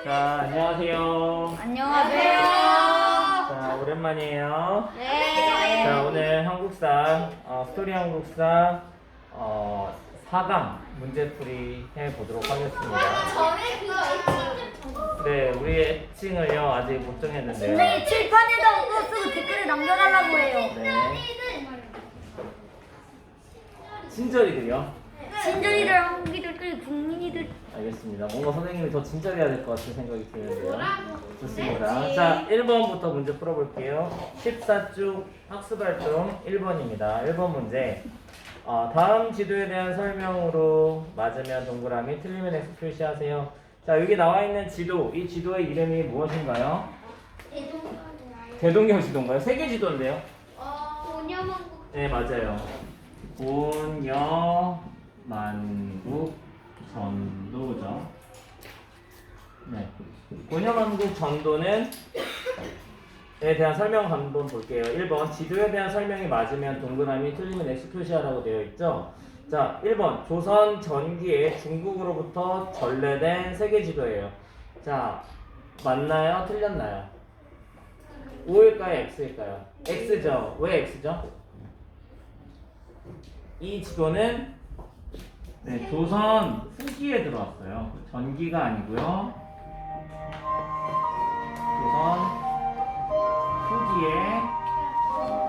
자, 안녕하세요. 안녕하세요. 자, 오랜만이에요. 네. 자, 오늘 한국사, 스토리 한국사, 4강 문제풀이 해보도록 하겠습니다. 전에 그거 네, 우리 애칭을요, 아직 못 정했는데요. 선생님 칠판에다 또 쓰고 댓글에 남겨달라고 해요. 네. 친절이들요. 친절이들, 한국이들, 국민이들. 알겠습니다. 뭔가 선생님이 더 친절해야 될 것 같은 생각이 드는데요. 좋습니다. 자, 1번부터 문제 풀어볼게요. 14쪽 학습활동 1번입니다. 1번 문제. 다음 지도에 대한 설명으로 맞으면 동그라미, 틀리면 X 표시하세요. 자, 여기 나와 있는 지도, 이 지도의 이름이 무엇인가요? 대동경 지도인가요? 세계 지도인데요? 본여만국. 네, 맞아요. 본여만국 전도죠. 네. 본여만국 전도는 에 대한 설명 한번 볼게요. 1번 지도에 대한 설명이 맞으면 동그라미, 틀리면 X 표시하라고 되어 있죠. 자, 1번 조선 전기에 중국으로부터 전래된 세계 지도예요. 자, 맞나요? 틀렸나요? O일까요? X일까요? X죠. 왜 X죠? 이 지도는 조선 후기에 들어왔어요. 전기가 아니고요. 조선 후기에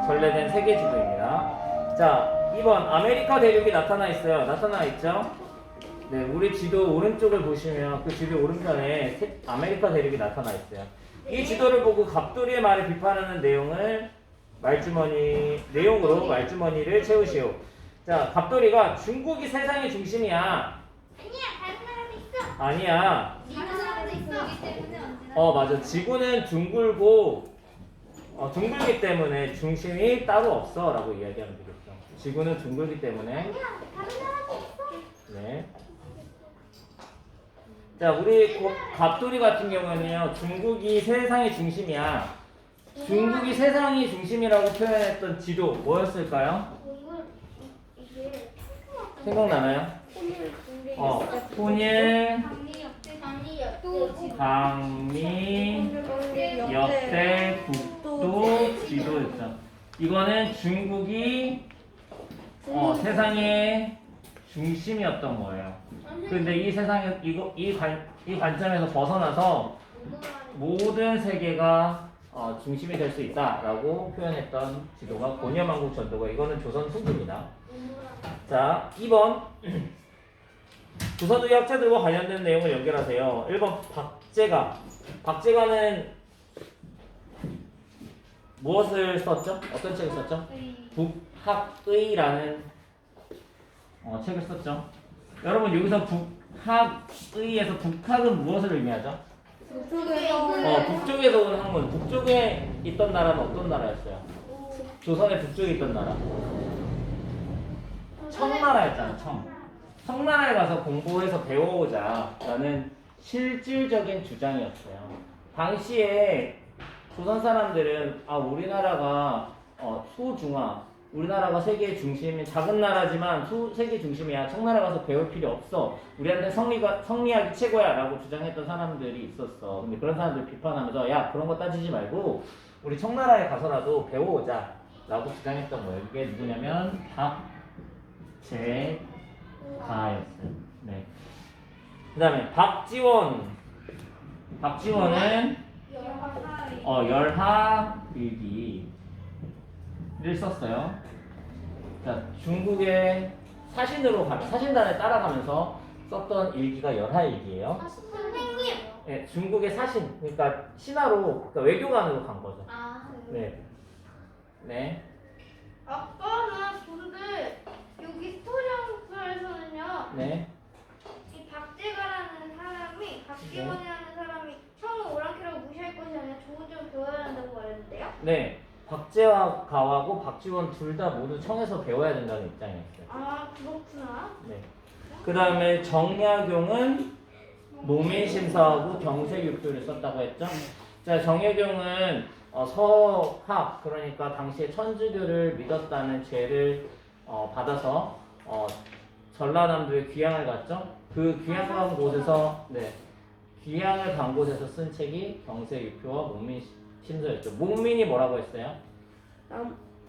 전래된 세계 지도입니다. 자, 2번 아메리카 대륙이 나타나 있어요. 나타나 있죠? 네, 우리 지도 오른쪽을 보시면 그 지도 오른편에 아메리카 대륙이 나타나 있어요. 이 지도를 보고 갑돌이의 말을 비판하는 내용으로 말주머니를 채우시오. 자, 갑돌이가 중국이 세상의 중심이야. 아니야, 다른 나라도 있어. 아니야. 다른 나라도 있어. 때문에 언제나. 맞아. 지구는 둥글기 때문에 중심이 따로 없어. 라고 이야기하면 되겠죠. 지구는 둥글기 때문에. 아니야, 다른 나라도 있어. 네. 자, 우리 갑돌이 같은 경우는요, 중국이 세상의 중심이야. 중국이 세상의 중심이라고 표현했던 지도 뭐였을까요? 이게 생각나나요? 혼일, 강리, 역대, 국도, 지도였죠. 이거는 중국이 세상의 중심이었던 거예요. 근데 이 세상에 이 관점에서 벗어나서 모든 세계가 중심이 될 수 있다라고 표현했던 지도가 본여만국 전도고, 이거는 조선 후기입니다. 자, 2번 조선의 학자들과 관련된 내용을 연결하세요. 1번 박제가는 무엇을 썼죠? 어떤 책을 썼죠? 북학의라는 책을 썼죠. 여러분, 여기서 북학의에서 북학은 무엇을 의미하죠? 북쪽에서 온 학문. 북쪽에 있던 나라는 어떤 나라였어요? 조선의 북쪽에 있던 나라. 청나라였잖아. 청나라에 가서 공부해서 배워오자 라는 실질적인 주장이었어요. 당시에 조선 사람들은 우리나라가 우리나라가 세계의 중심인 작은 나라지만 세계 중심이야. 청나라 가서 배울 필요 없어. 우리한테 성리학이 최고야 라고 주장했던 사람들이 있었어. 근데 그런 사람들 비판하면서 야, 그런 거 따지지 말고 우리 청나라에 가서라도 배워오자 라고 주장했던 거예요. 이게 누구냐면 박제가였어요. 네. 그 다음에 박지원은 열하일기를 썼어요. 자, 중국의 사신단에 따라가면서 썼던 일기가 열하일기예요. 선생님. 네, 중국의 사신, 그러니까 신하로, 그러니까 외교관으로 간 거죠. 네. 네. 아빠는 근데 여기 스토리한국에서는요, 네. 이 박제가라는 사람이 박지원이라는 사람이 처음에 오랑캐라고 무시할 것이 아니라 좋은 점을 배워야 한다고 말했는데요. 네. 박제가하고 박지원 둘 다 모두 청에서 배워야 된다는 입장이었어요. 아, 그렇구나. 네. 그 다음에 정약용은 노민심서하고 경색육도를 썼다고 했죠. 자, 정약용은 서학, 그러니까 당시에 천주교를 믿었다는 죄를 받아서 전라남도에 귀향을 갔죠. 그 귀향 간 곳에서 귀향을 간 곳에서 쓴 책이 경세유표와 목민심서였죠. 목민이 뭐라고 했어요?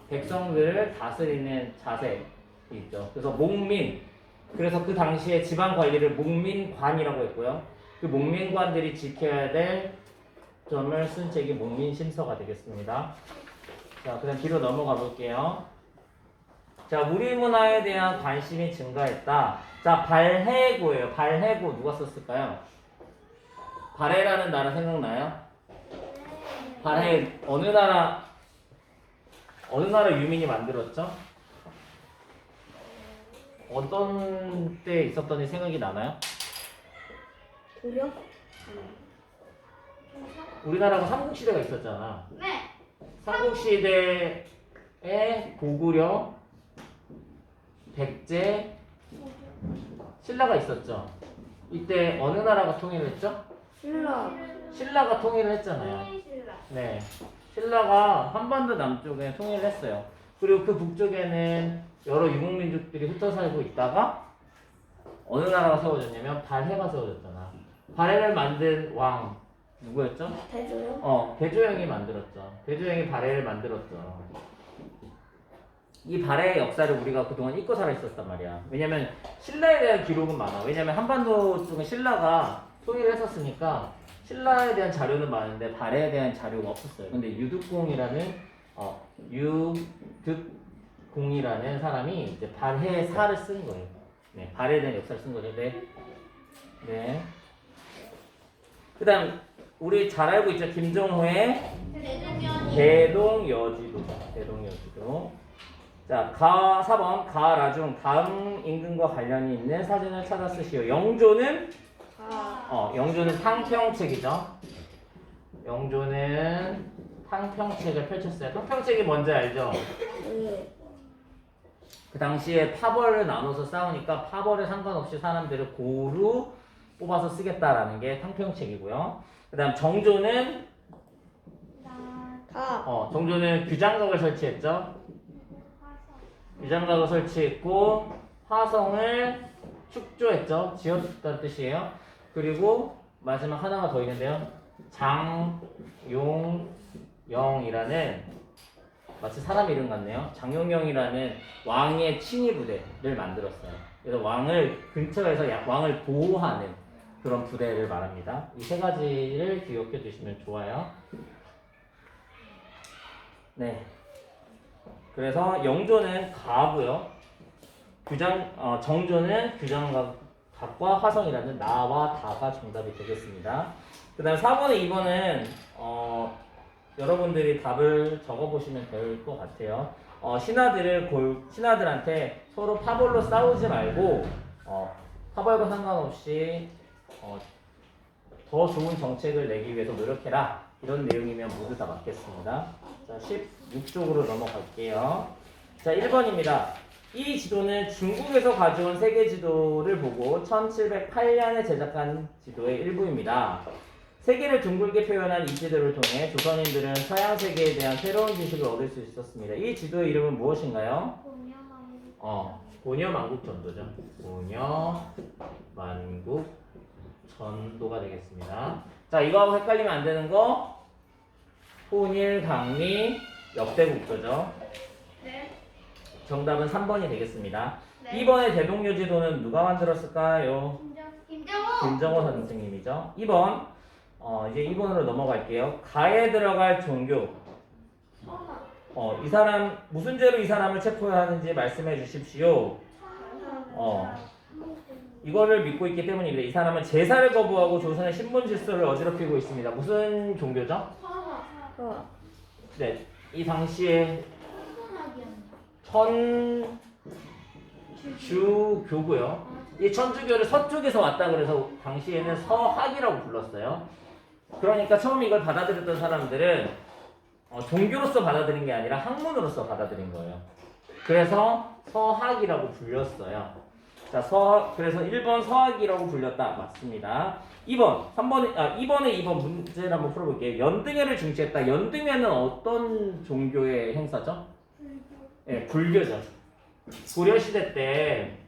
백성들을 다스리는 자세 있죠. 그래서 목민. 그래서 그 당시에 지방 관리를 목민관이라고 했고요. 그 목민관들이 지켜야 될 점을 쓴 책이 목민심서가 되겠습니다. 자, 그럼 뒤로 넘어가 볼게요. 자, 우리 문화에 대한 관심이 증가했다. 자, 발해고예요. 발해고 누가 썼을까요? 발해라는 나라 생각나요? 발해 어느 나라 유민이 만들었죠? 어떤 때 있었던지 생각이 나나요? 고려? 우리나라가 삼국시대가 있었잖아. 네. 삼국시대에 고구려, 백제, 신라가 있었죠. 이때 어느 나라가 통일했죠? 신라가 통일을 했잖아요. 신라. 네, 신라가 한반도 남쪽에 통일을 했어요. 그리고 그 북쪽에는 여러 유목민족들이 흩어 살고 있다가 어느 나라가 세워졌냐면 발해가 세워졌잖아. 발해를 만든 왕 누구였죠? 대조요? 대조영이 만들었죠. 대조영이 발해를 만들었죠. 이 발해의 역사를 우리가 그동안 잊고 살아 있었단 말이야. 왜냐면 신라에 대한 기록은 많아. 왜냐면 한반도 쪽은 신라가 통일을 했었으니까 신라에 대한 자료는 많은데 발해에 대한 자료가 없었어요. 근데 유득공이라는 사람이 이제 발해의 사를 쓴 거예요. 네, 발해에 대한 역사를 쓴 거죠. 네. 그다음 우리 잘 알고 있죠. 김정호의 대동여지도. 자, 4번 가라중 다음 임금과 관련이 있는 사진을 찾아 쓰시오. 영조는 영조는 탕평책이죠. 영조는 탕평책을 펼쳤어요. 탕평책이 뭔지 알죠? 그 당시에 파벌을 나눠서 싸우니까 파벌에 상관없이 사람들을 고루 뽑아서 쓰겠다라는 게 탕평책이고요. 그다음 정조는 정조는 규장각을 설치했죠. 규장각을 설치했고 화성을 축조했죠. 지었다는 뜻이에요. 그리고 마지막 하나가 더 있는데요. 장용영이라는 마치 사람 이름 같네요. 장용영이라는 왕의 친위 부대를 만들었어요. 그래서 왕을 근처에서 왕을 보호하는 그런 부대를 말합니다. 이 세 가지를 기억해 두시면 좋아요. 네. 그래서 영조는 가고요. 정조는 규장각과 화성이라는 나와 다가 정답이 되겠습니다. 그 다음 4번에 2번은 여러분들이 답을 적어보시면 될 것 같아요. 신하들한테 서로 파벌로 싸우지 말고 파벌과 상관없이 더 좋은 정책을 내기 위해서 노력해라. 이런 내용이면 모두 다 맞겠습니다. 자, 16쪽으로 넘어갈게요. 자, 1번입니다. 이 지도는 중국에서 가져온 세계 지도를 보고 1708년에 제작한 지도의 일부입니다. 세계를 둥글게 표현한 이 지도를 통해 조선인들은 서양 세계에 대한 새로운 지식을 얻을 수 있었습니다. 이 지도의 이름은 무엇인가요? 고려만국전도죠. 고려만국전도가 되겠습니다. 자, 이거하고 헷갈리면 안 되는 거 혼일, 강리, 역대국조죠. 네. 정답은 3번이 되겠습니다. 네. 2번의 대동여지도는 누가 만들었을까요? 김정호. 김정호 선생님이죠. 2번 이제 2번으로 넘어갈게요. 가에 들어갈 종교. 이 사람 무슨 죄로 이 사람을 체포해야 하는지 말씀해 주십시오. 이거를 믿고 있기 때문입니다. 이 사람은 제사를 거부하고 조선의 신분 질서를 어지럽히고 있습니다. 무슨 종교죠? 네, 이 당시에 천주교고요. 이 천주교를 서쪽에서 왔다 그래서 당시에는 서학이라고 불렀어요. 그러니까 처음 이걸 받아들였던 사람들은 종교로서 받아들인 게 아니라 학문으로서 받아들인 거예요. 그래서 서학이라고 불렸어요. 자, 그래서 1번 서학이라고 불렸다. 맞습니다. 2번에 2번 문제를 한번 풀어볼게요. 연등회를 중시했다. 연등회는 어떤 종교의 행사죠? 네, 불교죠. 고려시대 때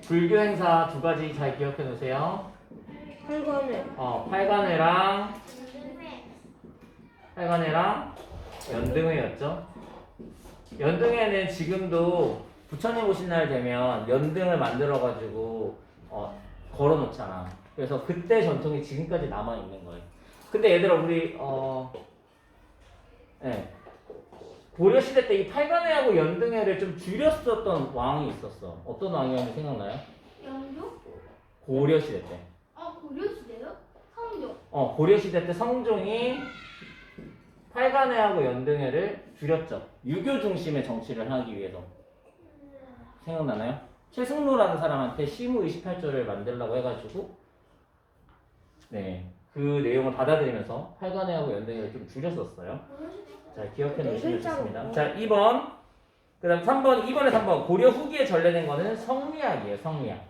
불교 행사 두 가지 잘 기억해 놓으세요. 팔관에. 팔관회랑 연등회였죠. 연등회는 지금도 부처님 오신 날 되면 연등을 만들어 가지고 걸어 놓잖아. 그래서 그때 전통이 지금까지 남아 있는 거예요. 근데 얘들아 우리 고려 시대 때 이 팔관회하고 연등회를 좀 줄였었던 왕이 있었어. 어떤 왕이었는지 생각나요? 영조? 고려 시대 때. 고려시대요? 성조. 고려 시대 때 성종이 팔관회하고 연등회를 줄였죠. 유교 중심의 정치를 하기 위해서. 생각나나요? 최승로라는 사람한테 시무 28조를 만들라고 해가지고 그 내용을 받아들이면서 팔관회하고 연등회를 좀 줄였었어요. 자, 기억해 놓으시면 좋습니다. 자, 2번. 그 다음 3번, 2번에 3번. 고려 후기에 전래된 거는 성리학이에요, 성리학.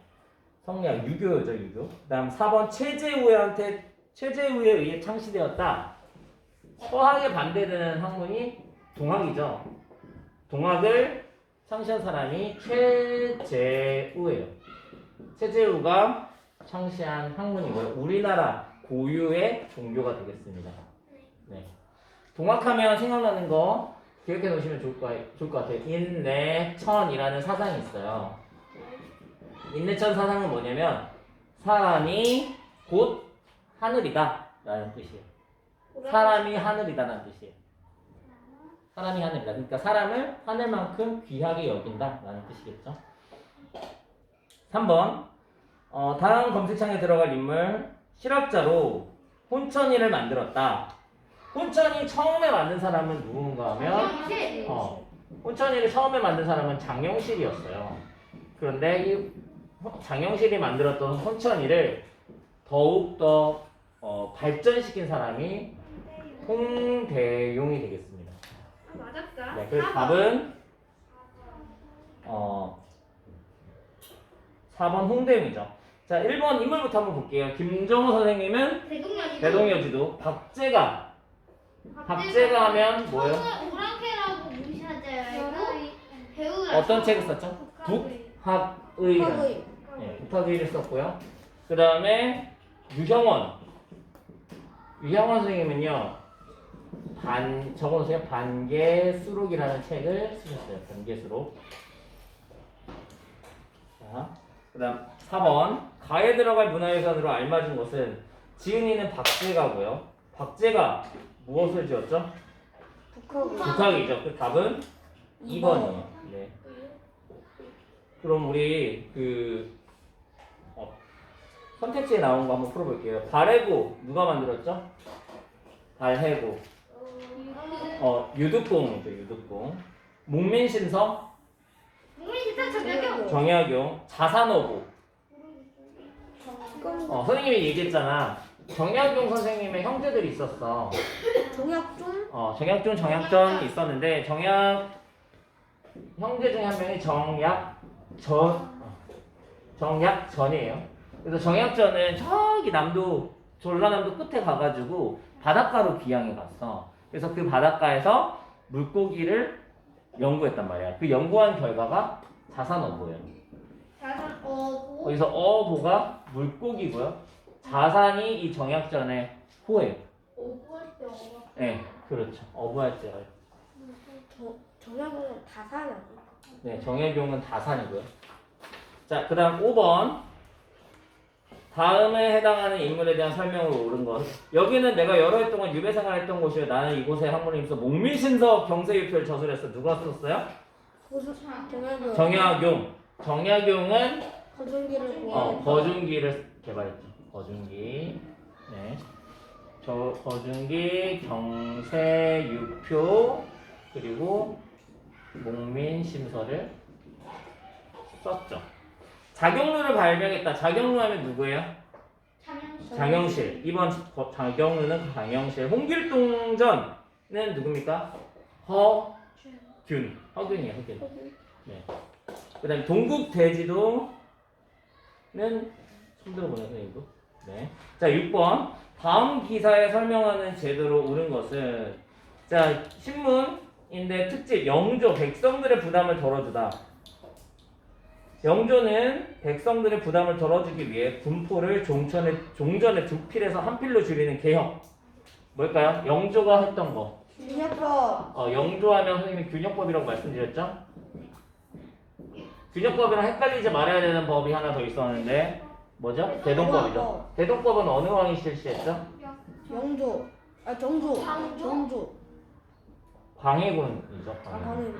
성리학, 유교죠, 유교. 그 다음 4번, 체제우에 의해 창시되었다. 서학에 반대되는 학문이 동학이죠. 동학을 창시한 사람이 최재우예요. 최재우가 창시한 학문이고요. 우리나라 고유의 종교가 되겠습니다. 네. 동학하면 생각나는 거 기억해 놓으시면 좋을 것 같아요. 인내천이라는 사상이 있어요. 인내천 사상은 뭐냐면 사람이 곧 하늘이다 라는 뜻이에요. 사람이 하늘이다라는 뜻이에요. 사람이 하늘이다. 그러니까 사람을 하늘만큼 귀하게 여긴다 라는 뜻이겠죠. 3번 다음 검색창에 들어갈 인물 실학자로 혼천이를 만들었다. 혼천이 처음에 만든 사람은 누군가 하면 혼천이를 처음에 만든 사람은 장영실이었어요. 그런데 이 장영실이 만들었던 혼천이를 더욱더 발전시킨 사람이 홍대용이 되겠습니다. 맞았다. 네, 그래서 답은 4번 홍대용이죠. 자, 1번 인물부터 한번 볼게요. 김정호 선생님은 대동여지도. 박제가 하면 뭐예요? 오랑캐라고 무시하잖아요. 배우가 어떤 책을 썼죠? 북학의. 네, 북학의를 썼고요. 그 다음에 유형원 선생님은요 적어놓으세요. 반개수록이라는 책을 쓰셨어요. 반개수록. 자, 그 다음 4번 가에 들어갈 문화유산으로 알맞은 것은 지은이는 박제가고요. 박제가 무엇을 지었죠? 북학이죠. 그 답은 2번이에요. 네. 그럼 우리 선택지에 나온 거 한번 풀어볼게요. 발해고 누가 만들었죠? 발해고. 유득공이죠. 유득공. 목민신서. 정약용. 자산어보. 선생님이 얘기했잖아. 정약용 선생님의 형제들이 있었어. 정약종? 정약전이 있었는데 형제 중에 한 명이 정약전이에요. 그래서 정약전은 저기 전라남도 끝에 가가지고 바닷가로 귀향해 갔어. 그래서 그 바닷가에서 물고기를 연구했단 말이야. 그 연구한 결과가 자산어보예요. 거기서 어보가 물고기고요. 자산이 이 정약전의 호예요. 네, 그렇죠. 어부할 때. 정약용은 다산 아니에요? 네, 정약용은 다산이고요. 자, 그 다음 5번. 다음에 해당하는 인물에 대한 설명으로 옳은 것. 여기는 내가 여러 해 동안 유배 생활했던 곳이에요. 나는 이곳에 학문을 입서 목민신서 경세유표를 저술했어. 누가 썼어요? 정약용. 정약용은 거중기를 개발했죠. 거중기. 네. 거중기, 경세유표, 그리고 목민심서를 썼죠. 자경루를 발명했다. 자경루 하면 누구예요? 장영실. 이번 자경루는 장영실. 홍길동전은 누굽니까? 허균이에요. 허균. 네. 그 다음에 동국대지도는 처음 들어보네요, 선생님도. 네. 자, 6번. 다음 기사에 설명하는 제도로 옳은 것은, 자, 신문인데 특집 영조 백성들의 부담을 덜어주다. 영조는 백성들의 부담을 덜어주기 위해 군포를 종전의 두 필에서 한 필로 줄이는 개혁. 뭘까요? 영조가 했던 거. 균형법. 영조하면 선생님이 균형법이라고 말씀드렸죠? 균형법이랑 헷갈리지 말아야 되는 법이 하나 더 있었는데 뭐죠? 대동법이죠. 대동법은 어느 왕이 실시했죠? 영조. 아 정조. 정조. 광해군이죠. 아 광해군. 가는.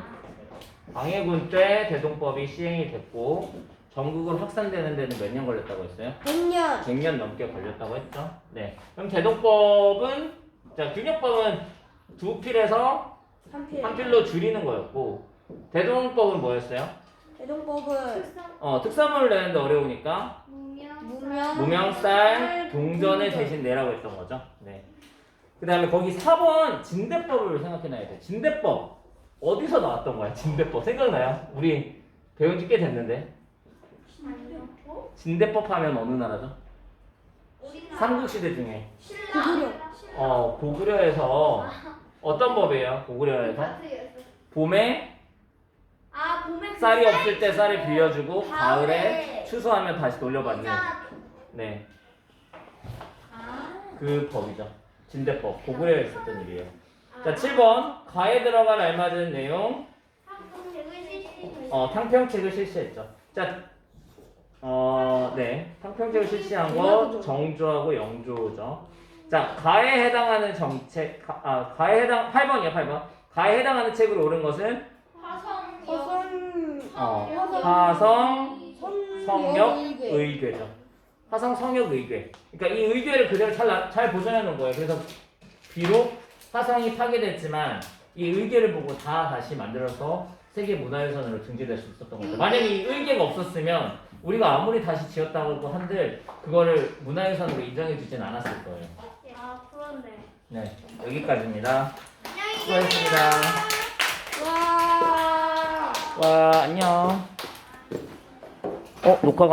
광해군 때 대동법이 시행이 됐고 전국으로 확산되는 데는 몇 년 걸렸다고 했어요? 100년. 100년 넘게 걸렸다고 했죠. 네. 그럼 대동법은 자 균형법은 두 필에서 한 3필. 필로 줄이는 거였고 대동법은 뭐였어요? 대동법은 특사물을 내는데 어려우니까 무명. 무명쌀 동전을 대신 내라고 했던 거죠. 네. 그 다음에 거기 4번 진대법을 생각해놔야 돼. 진대법 어디서 나왔던 거야? 진대법 생각나요? 우리 배운 지 꽤 됐는데 진대법 하면 어느 나라죠? 삼국시대 중에 고구려. 고구려에서 어떤 법이에요? 고구려에서 봄에 쌀이 없을 때 쌀을 빌려주고 가을에 추수하면 다시 돌려받는 네. 그 법이죠. 진대법. 고구려에 있었던 일이에요. 자, 7번. 가에 들어간 알맞은 내용. 탕평책을 실시했죠. 자, 네. 탕평책을 실시한 거 정조하고 영조죠. 자, 가에 해당하는 정책, 가에 해당, 8번이요, 8번. 가에 해당하는 책으로 옳은 것은 화성, 성역, 의궤죠. 화성, 성역, 의궤. 그러니까 이 의궤를 그대로 잘 보존해 놓은 거예요. 그래서 비록 화성이 파괴됐지만 이 의궤를 보고 다시 만들어서 세계 문화유산으로 등재될 수 있었던 거죠. 만약에 이 의궤가 없었으면 우리가 아무리 다시 지었다고 한들 그거를 문화유산으로 인정해 주지는 않았을 거예요. 그런데. 네, 여기까지입니다. 안녕히 수고하셨습니다. 와. 와, 안녕. 녹화가